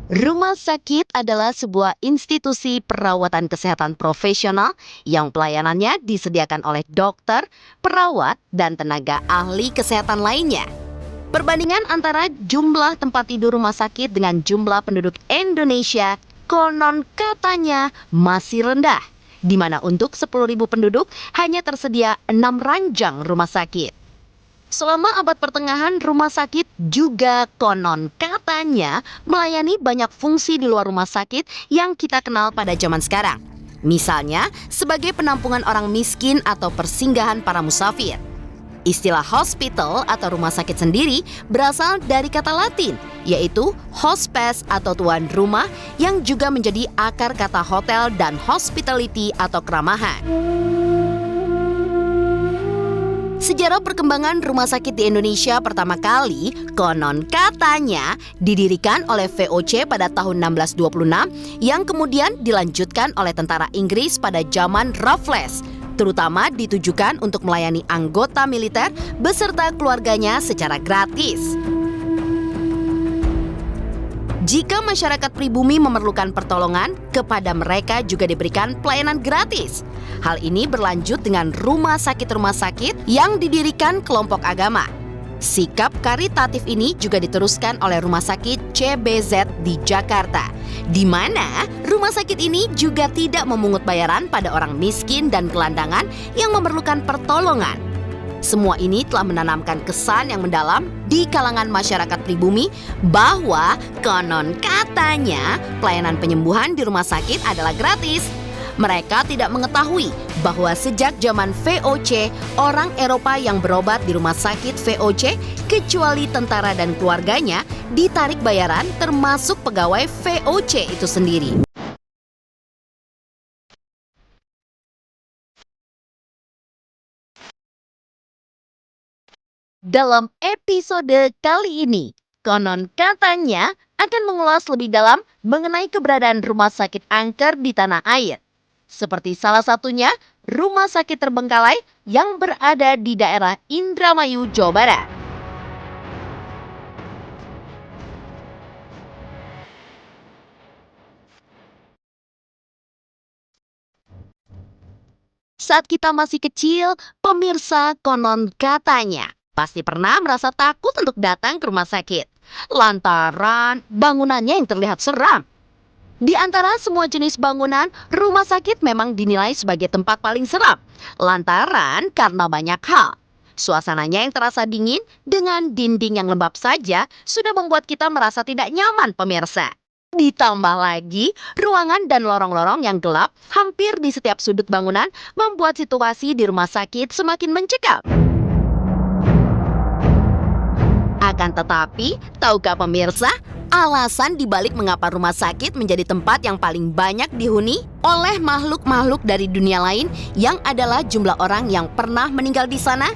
Rumah sakit adalah sebuah institusi perawatan kesehatan profesional yang pelayanannya disediakan oleh dokter, perawat, dan tenaga ahli kesehatan lainnya. Perbandingan antara jumlah tempat tidur rumah sakit dengan jumlah penduduk Indonesia konon katanya masih rendah, di mana untuk 10.000 penduduk hanya tersedia 6 ranjang rumah sakit. Selama abad pertengahan, rumah sakit juga konon katanya melayani banyak fungsi di luar rumah sakit yang kita kenal pada zaman sekarang. Misalnya, sebagai penampungan orang miskin atau persinggahan para musafir. Istilah hospital atau rumah sakit sendiri berasal dari kata Latin, yaitu hospes atau tuan rumah yang juga menjadi akar kata hotel dan hospitality atau keramahan. Sejarah perkembangan rumah sakit di Indonesia pertama kali konon katanya didirikan oleh VOC pada tahun 1626 yang kemudian dilanjutkan oleh tentara Inggris pada zaman Raffles, terutama ditujukan untuk melayani anggota militer beserta keluarganya secara gratis. Jika masyarakat pribumi memerlukan pertolongan, kepada mereka juga diberikan pelayanan gratis. Hal ini berlanjut dengan rumah sakit yang didirikan kelompok agama. Sikap karitatif ini juga diteruskan oleh Rumah Sakit CBZ di Jakarta, di mana rumah sakit ini juga tidak memungut bayaran pada orang miskin dan gelandangan yang memerlukan pertolongan. Semua ini telah menanamkan kesan yang mendalam di kalangan masyarakat pribumi bahwa konon katanya pelayanan penyembuhan di rumah sakit adalah gratis. Mereka tidak mengetahui bahwa sejak zaman VOC, orang Eropa yang berobat di rumah sakit VOC, kecuali tentara dan keluarganya, ditarik bayaran termasuk pegawai VOC itu sendiri. Dalam episode kali ini, konon katanya akan mengulas lebih dalam mengenai keberadaan rumah sakit angker di tanah air. Seperti salah satunya, Rumah Sakit Terbengkalai yang berada di daerah Indramayu, Jawa Barat. Saat kita masih kecil, pemirsa konon katanya pasti pernah merasa takut untuk datang ke rumah sakit lantaran bangunannya yang terlihat seram. Di antara semua jenis bangunan, rumah sakit memang dinilai sebagai tempat paling seram lantaran karena banyak hal. Suasananya yang terasa dingin dengan dinding yang lembab saja sudah membuat kita merasa tidak nyaman, pemirsa. Ditambah lagi, ruangan dan lorong-lorong yang gelap hampir di setiap sudut bangunan membuat situasi di rumah sakit semakin mencekam. Akan tetapi, tahukah pemirsa, alasan dibalik mengapa rumah sakit menjadi tempat yang paling banyak dihuni oleh makhluk-makhluk dari dunia lain yang adalah jumlah orang yang pernah meninggal di sana?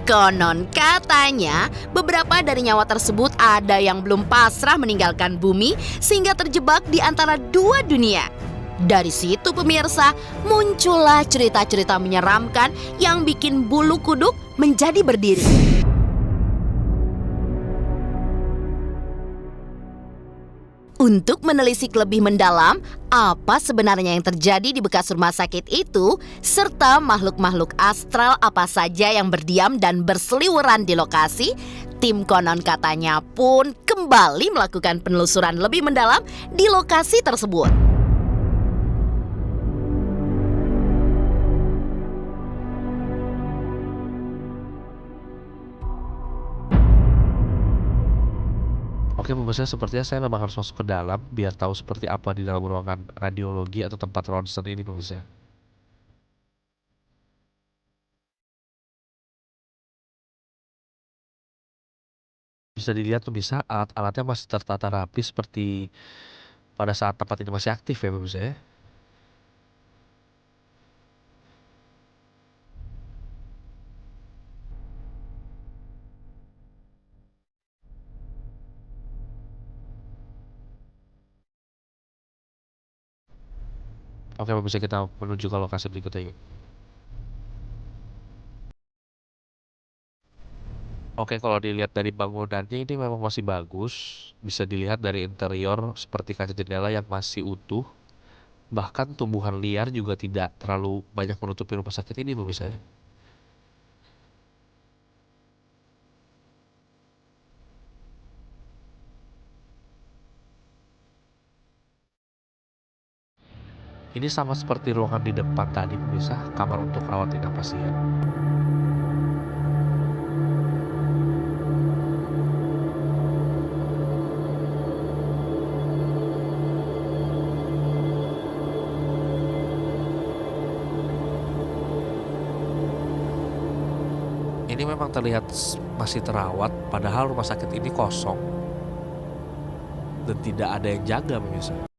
Konon katanya, beberapa dari nyawa tersebut ada yang belum pasrah meninggalkan bumi sehingga terjebak di antara dua dunia. Dari situ pemirsa, muncullah cerita-cerita menyeramkan yang bikin bulu kuduk menjadi berdiri. Untuk menelisik lebih mendalam apa sebenarnya yang terjadi di bekas rumah sakit itu, serta makhluk-makhluk astral apa saja yang berdiam dan berseliweran di lokasi, tim konon katanya pun kembali melakukan penelusuran lebih mendalam di lokasi tersebut. Oke, pemirsa, sepertinya saya memang harus masuk ke dalam biar tahu seperti apa di dalam ruangan radiologi atau tempat ronsen ini, pemirsa. Bisa dilihat pemirsa, alat-alatnya masih tertata rapi seperti pada saat tempat ini masih aktif ya, pemirsa ya. Oke, pemirsa, kita menuju ke lokasi berikutnya. Yuk. Oke, kalau dilihat dari bangunannya ini memang masih bagus. Bisa dilihat dari interior seperti kaca jendela yang masih utuh. Bahkan tumbuhan liar juga tidak terlalu banyak menutupi rumah sakit ini, pemirsa. Ini sama seperti ruangan di depan tadi, pemirsa, kamar untuk rawat inap pasien. Ini memang terlihat masih terawat, padahal rumah sakit ini kosong dan tidak ada yang jaga, pemirsa.